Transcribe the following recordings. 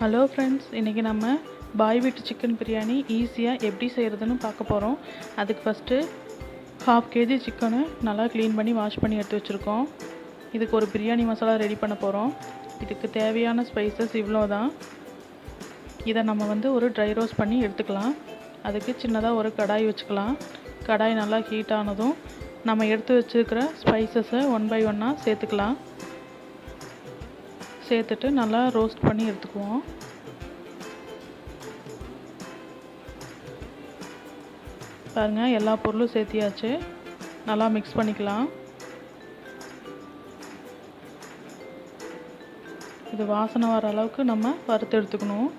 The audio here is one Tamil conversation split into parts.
ஹலோ ஃப்ரெண்ட்ஸ், இன்றைக்கி நம்ம பாய் வீட்டு சிக்கன் பிரியாணி ஈஸியாக எப்படி செய்கிறதுன்னு பார்க்க போகிறோம். அதுக்கு ஃபஸ்ட்டு 1/2 kg சிக்கனை நல்லா க்ளீன் பண்ணி வாஷ் பண்ணி எடுத்து வச்சுருக்கோம். இதுக்கு ஒரு பிரியாணி மசாலா ரெடி பண்ண போகிறோம். இதுக்கு தேவையான ஸ்பைசஸ் இவ்வளோ தான். இதை நம்ம ஒரு ட்ரை ரோஸ்ட் பண்ணி எடுத்துக்கலாம். அதுக்கு சின்னதாக ஒரு கடாய் வச்சுக்கலாம். கடாய் நல்லா ஹீட் ஆனதும் நம்ம எடுத்து வச்சுருக்கிற ஸ்பைசஸை 1 by 1 சேர்த்துக்கலாம். சேர்த்துட்டு நல்லா ரோஸ்ட் பண்ணி எடுத்துக்குவோம். பாருங்கள், எல்லா பொருளும் சேர்த்தியாச்சு. நல்லா மிக்ஸ் பண்ணிக்கலாம். இது வாசனை வர அளவுக்கு நம்ம வறுத்து எடுத்துக்கணும்.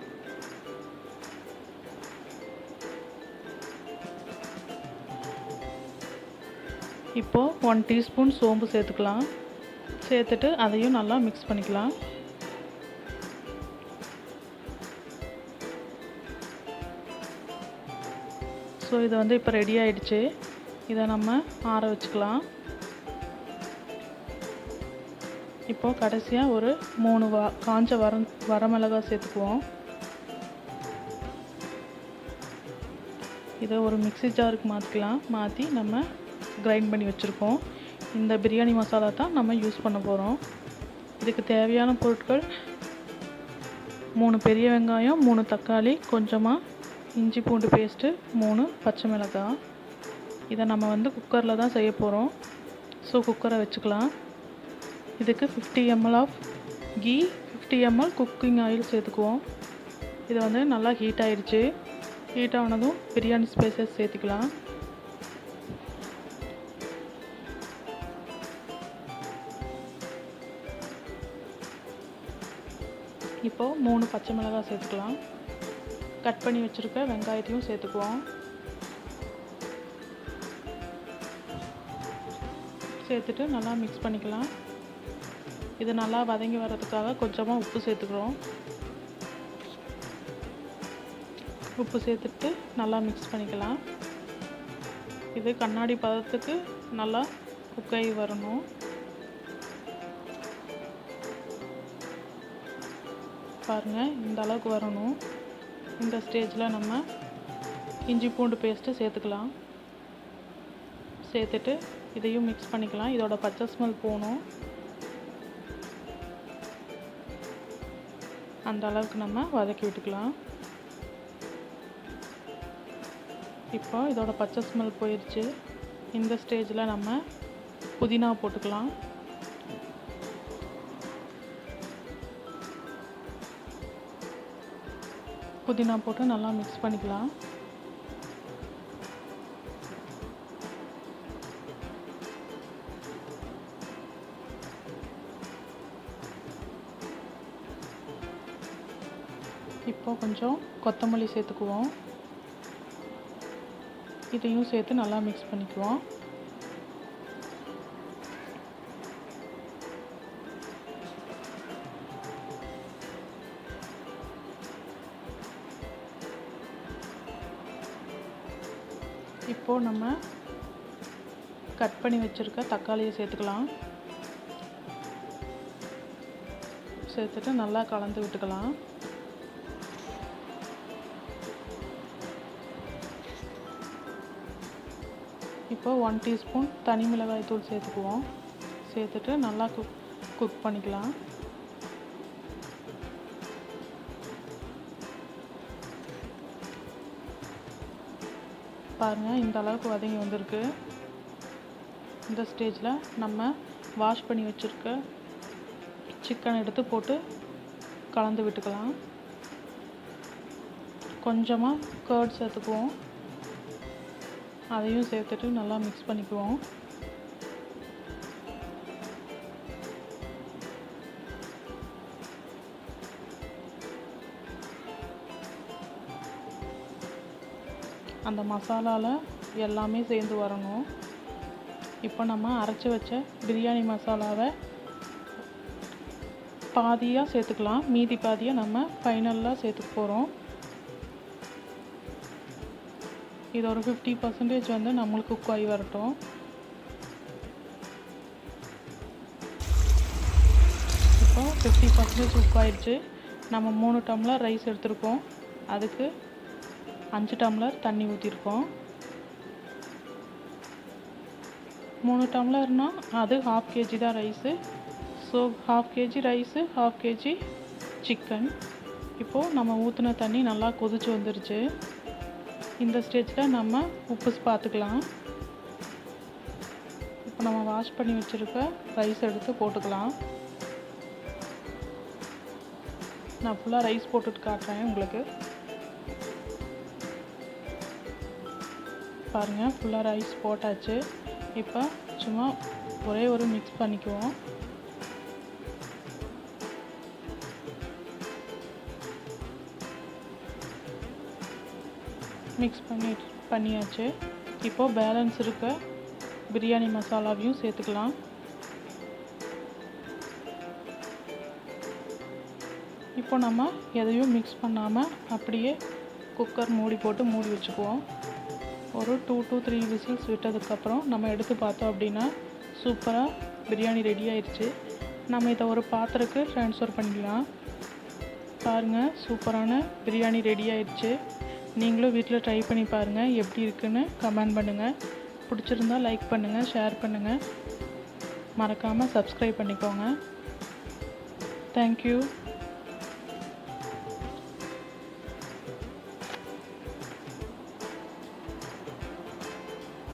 இப்போது 1 டீஸ்பூன் சோம்பு சேர்த்துக்கலாம். சேர்த்துட்டு அதையும் நல்லா மிக்ஸ் பண்ணிக்கலாம். ஸோ இது இப்போ ரெடி ஆகிடுச்சு. இதை நம்ம ஆற வச்சுக்கலாம். இப்போது கடைசியாக ஒரு 3 காஞ்ச வரமிளகாய் சேர்த்துக்குவோம். இதை ஒரு மிக்ஸி ஜாருக்கு மாற்றிக்கலாம். மாற்றி நம்ம கிரைண்ட் பண்ணி வச்சுருக்கோம். இந்த பிரியாணி மசாலா தான் நம்ம யூஸ் பண்ண போகிறோம். இதுக்கு தேவையான பொருட்கள் 3 பெரிய வெங்காயம், 3 தக்காளி, கொஞ்சமாக இஞ்சி பூண்டு பேஸ்ட்டு, 3 பச்சை மிளகாய். இதை நம்ம குக்கரில் தான் செய்ய போகிறோம். ஸோ குக்கரை வச்சுக்கலாம். இதுக்கு 50 ml of ghee, 50 ml cooking oil சேர்த்துக்குவோம். இது நல்லா ஹீட் ஆகிடுச்சு. ஹீட் ஆனதும் பிரியாணி ஸ்பைசஸ் சேர்த்துக்கலாம். இப்போது 3 பச்சை மிளகாய் சேர்த்துக்கலாம். கட் பண்ணி வச்சுருக்க வெங்காயத்தையும் சேர்த்துக்குவோம். சேர்த்துட்டு நல்லா மிக்ஸ் பண்ணிக்கலாம். இது நல்லா வதங்கி வர்றதுக்காக கொஞ்சமாக உப்பு சேர்த்துக்கிறோம். உப்பு சேர்த்துட்டு நல்லா மிக்ஸ் பண்ணிக்கலாம். இது கண்ணாடி பதத்துக்கு நல்லா குக்காகி வரணும். பாருங்கள், இந்த அளவுக்கு வரணும். இந்த ஸ்டேஜில் நம்ம இஞ்சி பூண்டு பேஸ்ட்டு சேர்த்துக்கலாம். சேர்த்துட்டு இதையும் மிக்ஸ் பண்ணிக்கலாம். இதோட பச்சை ஸ்மெல் போகணும். அந்த அளவுக்கு நம்ம வதக்கி விட்டுக்கலாம். இப்போ இதோட பச்சை ஸ்மெல் போயிடுச்சு. இந்த ஸ்டேஜில் நம்ம புதினா போட்டுக்கலாம். புதினா போட்டு நல்லா மிக்ஸ் பண்ணிக்கலாம். இப்போ கொஞ்சம் கொத்தமல்லி சேர்த்துக்குவோம். இதையும் சேர்த்து நல்லா மிக்ஸ் பண்ணிக்குவோம். இப்போது நம்ம கட் பண்ணி வச்சுருக்க தக்காளியை சேர்த்துக்கலாம். சேர்த்துட்டு நல்லா கலந்து விட்டுக்கலாம். இப்போ 1 டீஸ்பூன் தனி மிளகாய் தூள் சேர்த்துக்குவோம். சேர்த்துட்டு நல்லா குக் பண்ணிக்கலாம். பாருங்கள், இந்த அளவுக்கு வதங்கி வந்திருக்கு. இந்த ஸ்டேஜில் நம்ம வாஷ் பண்ணி வச்சுருக்க சிக்கன் எடுத்து போட்டு கலந்து விட்டுக்கலாம். கொஞ்சமாக கர்ட் சேர்த்துக்குவோம். அதையும் சேர்த்துட்டு நல்லா மிக்ஸ் பண்ணிக்குவோம். அந்த மசாலாவில் எல்லாமே சேர்ந்து வரணும். இப்போ நம்ம அரைச்சி வச்ச பிரியாணி மசாலாவை பாதியாக சேர்த்துக்கலாம். மீதி பாதியாக நம்ம ஃபைனலாக சேர்த்துக்க போகிறோம். இது ஒரு 50% நம்மளுக்கு குக் ஆகி வரட்டும். இப்போ 50% குக் ஆயிடுச்சு. நம்ம 3 டம்ளர் ரைஸ் எடுத்திருக்கோம். அதுக்கு 5 டம்ளர் தண்ணி ஊற்றிருக்கோம். 3 டம்ளர்னால் அது 1/2 kg தான் rice. So 1/2 kg rice, 1/2 kg chicken. இப்போது நம்ம ஊற்றின தண்ணி நல்லா கொதிச்சு வந்துருச்சு. இந்த ஸ்டேஜில் நம்ம உப்பு பார்த்துக்கலாம். இப்போ நம்ம வாஷ் பண்ணி வச்சுருக்க ரைஸ் எடுத்து போட்டுக்கலாம். நான் ஃபுல்லாக ரைஸ் போட்டுட்டு காட்டுறேன் உங்களுக்கு. பாருங்கள், ஃபுல்லாக ரைஸ் போட்டாச்சு. இப்போ சும்மா ஒரே ஒரு மிக்ஸ் பண்ணிக்குவோம். மிக்ஸ் பண்ணியாச்சு. இப்போது பேலன்ஸ் இருக்க பிரியாணி மசாலாவையும் சேர்த்துக்கலாம். இப்போ நம்ம எதையும் மிக்ஸ் பண்ணாமல் அப்படியே குக்கர் மூடி போட்டு மூடி வச்சுக்குவோம். ஒரு 2 to 3 விசில்ஸ் விட்டதுக்கப்புறம் நம்ம எடுத்து பார்த்தோம் அப்படின்னா சூப்பராக பிரியாணி ரெடி ஆயிடுச்சு. நம்ம இதை ஒரு பாத்திரத்துக்கு ட்ரான்ஸ்ஃபர் பண்ணிக்கலாம். பாருங்கள், சூப்பரான பிரியாணி ரெடி ஆயிடுச்சு. நீங்களும் வீட்டில் ட்ரை பண்ணி பாருங்கள். எப்படி இருக்குன்னு கமெண்ட் பண்ணுங்கள். பிடிச்சிருந்தா லைக் பண்ணுங்கள், ஷேர் பண்ணுங்கள். மறக்காமல் சப்ஸ்கிரைப் பண்ணிக்கோங்க. தேங்க்யூ.